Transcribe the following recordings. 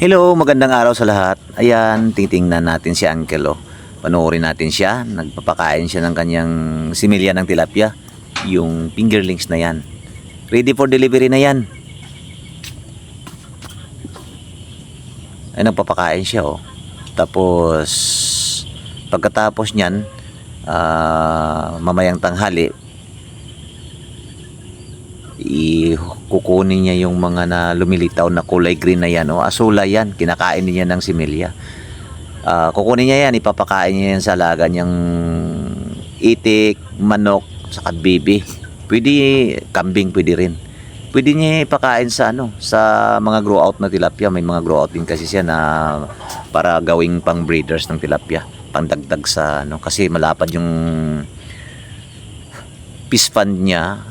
Hello, magandang araw sa lahat. Ayan, titingnan natin si Uncle. Panoorin natin siya. Nagpapakain siya ng kanyang similya ng tilapia. Yung fingerlings na yan. Ready for delivery na yan. Ay, nagpapakain siya Tapos, pagkatapos niyan, mamayang tanghali, kukunin niya yung mga na lumilitaw na kulay green na yan asula yan, kinakain niya ng similya. Kukunin niya yan, ipapakain niya yan sa alaga niyang itik, manok, saka bibi. Pwede kambing, pwede rin. Pwede niya ipakain sa sa mga grow out na tilapia. May mga grow out din kasi siya na para gawing pang breeders ng tilapia, pangdagdag sa kasi malapad yung fish pond niya.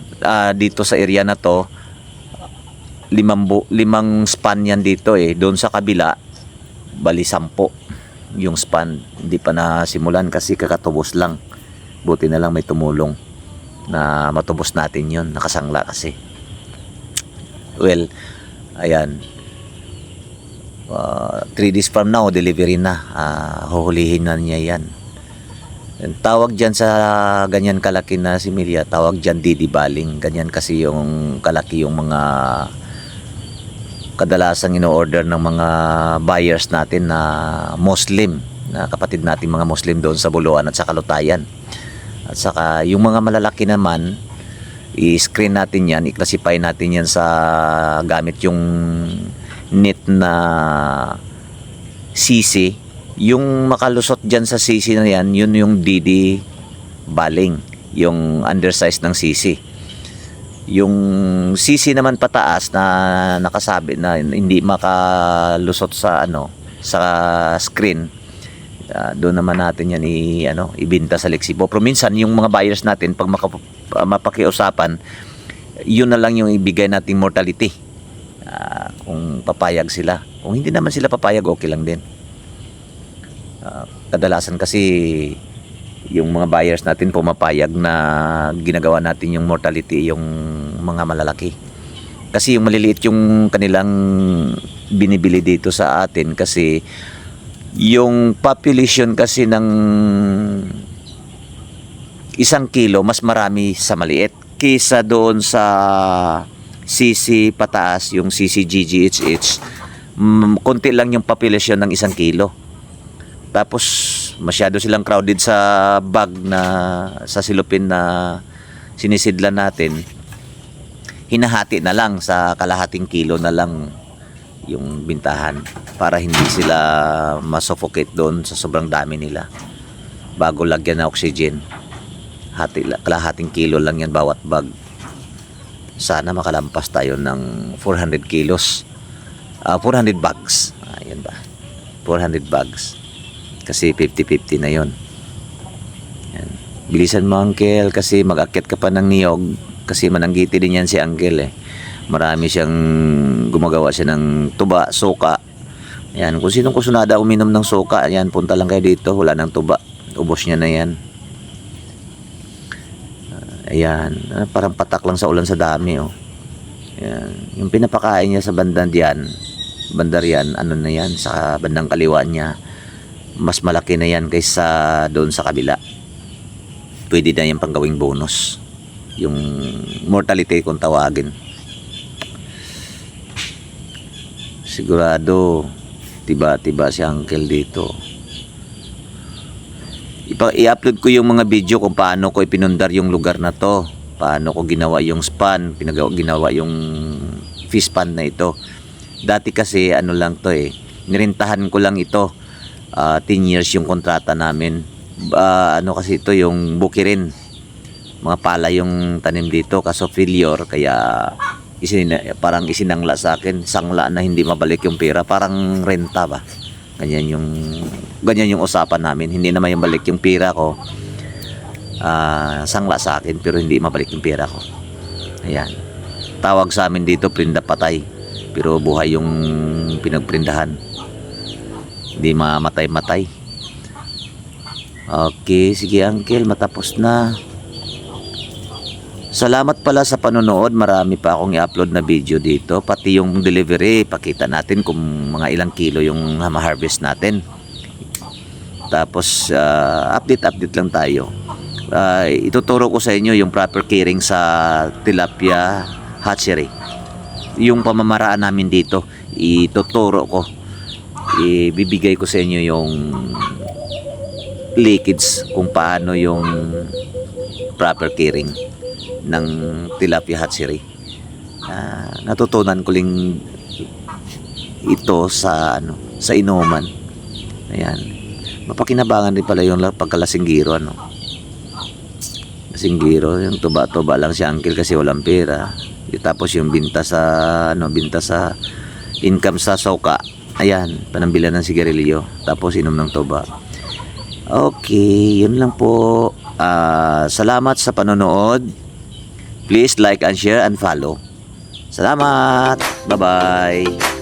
Dito sa area na to, limang span yan dito doon sa kabila bali 10 yung span. Hindi pa nasimulan kasi kakatubos lang. Buti na lang may tumulong na matubos natin yun, nakasangla kasi. Well, ayan, 3 days from now delivery na. Huhulihin na niya yan. Tawag dyan sa ganyan kalaki na similya, tawag dyan didibaling. Ganyan kasi yung kalaki yung mga kadalasang ino-order ng mga buyers natin na Muslim, na kapatid natin mga Muslim doon sa Buluan at sa Kalutayan. At saka yung mga malalaki naman, i-screen natin yan, i-classify natin yan sa gamit yung net na CC. Yung makalusot dyan sa sisi na yan, yun yung DD baling, yung undersize ng sisi. Yung sisi naman pataas na nakasabi na hindi makalusot sa sa screen, doon naman natin yan ibenta sa Lexipo. Pero minsan yung mga buyers natin, pag mapakiusapan, yun na lang yung ibigay nating mortality, kung papayag sila. Kung hindi naman sila papayag, okay lang din. Kadalasan kasi yung mga buyers natin pumapayag na ginagawa natin yung mortality yung mga malalaki, kasi yung maliliit yung kanilang binibili dito sa atin, kasi yung population kasi ng 1 kilo mas marami sa maliit kaysa doon sa CC pataas, yung CCGGHH. Konti lang yung population ng 1 kilo. Tapos masyado silang crowded sa bag na sa silupin na sinisidlan natin. Hinahati na lang sa kalahating kilo na lang yung bintahan para hindi sila masuffocate doon sa sobrang dami nila. Bago lagyan ng oxygen, kalahating kilo lang yan bawat bag. Sana makalampas tayo ng 400 kilos. 400 bags. Ayan ba? 400 bags. Kasi 50-50 na yon. Yan. Bilisan mo, Uncle, kasi mag-akyat ka pa ng niyog. Kasi mananggiti din yan si Uncle Marami siyang gumagawa siya ng tuba, suka. Yan. Kung sinong kusunada uminom ng suka, yan, punta lang kayo dito. Wala ng tuba. Ubos niya na yan. Ayan. Parang patak lang sa ulan sa dami. Yan. Yung pinapakain niya sa bandang diyan, bandar yan, na yan, sa bandang kaliwa niya, mas malaki na yan kaysa doon sa kabila. Pwede na yan panggawing bonus, yung mortality kung tawagin. Sigurado tiba-tiba si Uncle dito. I-upload ko yung mga video kung paano ko ipinundar yung lugar na to, paano ko ginawa yung span, ginawa yung fish pond na ito. Dati kasi lang to nirintahan ko lang ito. 10 years yung kontrata namin. Kasi ito yung bukirin, mga pala yung tanim dito, kaso failure, kaya parang isinangla sa akin, sangla na hindi mabalik yung pera, parang renta ba, ganyan yung usapan namin. Hindi naman yung balik yung pera ko, sangla sa akin pero hindi mabalik yung pera ko. Ayan, tawag sa amin dito prinda patay, pero buhay yung pinagprindahan, hindi mamatay-matay. Okay, sige Uncle, matapos na. Salamat pala sa panonood. Marami pa akong i-upload na video dito. Pati yung delivery, pakita natin kung mga ilang kilo yung ma-harvest natin. Tapos, update lang tayo. Ituturo ko sa inyo yung proper caring sa tilapia hatchery. Yung pamamaraan namin dito, ituturo ko. Ibibigay ko sa inyo yung liquids kung paano yung proper caring ng tilapia hatchery. Natutunan ko lang ito sa sa inuman. Ayan. Mapakinabangan din pala yung pagkalasinggiro Lasinggiro, yung tuba-tuba lang si uncle kasi walang pera. Tapos yung binta sa income sa soka. Ayan, panambilan ng sigarilyo. Tapos inom ng tuba. Okay, yun lang po. Salamat sa panonood. Please like and share and follow. Salamat. Bye-bye.